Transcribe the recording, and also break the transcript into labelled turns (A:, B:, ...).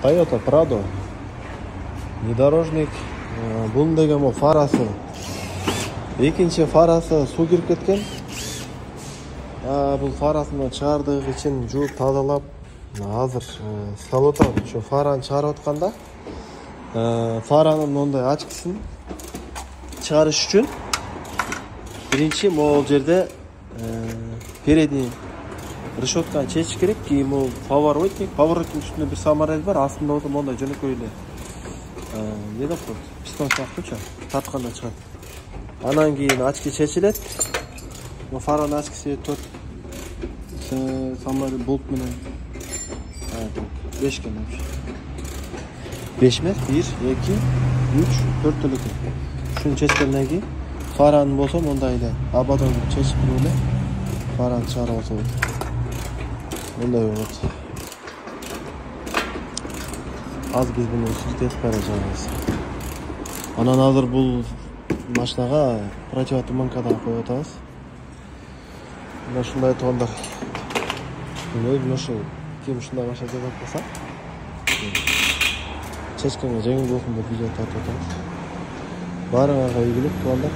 A: Toyota Prado. Внедорожник. Bunun деген bu farası. Екінші farası su kirip ketken. Bu farasını çıkardığı için жууп тазалап, азыр салып атам. Şu farаны çıkarıp aтканда, faranın мындай ачкысын çıkarış üçün birinci могул жерде передний решетканы чечиш керек. Кийин могул поворотник үстүндө бир саморез бар, астында болсо мондай жөнөкөй эле эмне деп коет, пистон сыяктуучу тартканда чыгат. Анан кийин ачкы чечилет. Bu faranın ачкысы төрт саморез болт менен 5 экен. 5 эмес, 1, 2, 3, 4 эле экен. Ушуну чечкенден кийин faranın болсо мондай эле абадан чечип эле farаны чыгарып алса болот. Мондай болот. Az biz bunu сүрүтүп каражабыз. Анан азыр бул машинага противотуманкадан коюп атабыз. Мына ушундай тоондар. Өзүм ошол ким ушундай машина деп атпаса, чечкенге жеңил болсун деп видео тартып атабыз. Баарыңарга ийгилик, туугандар.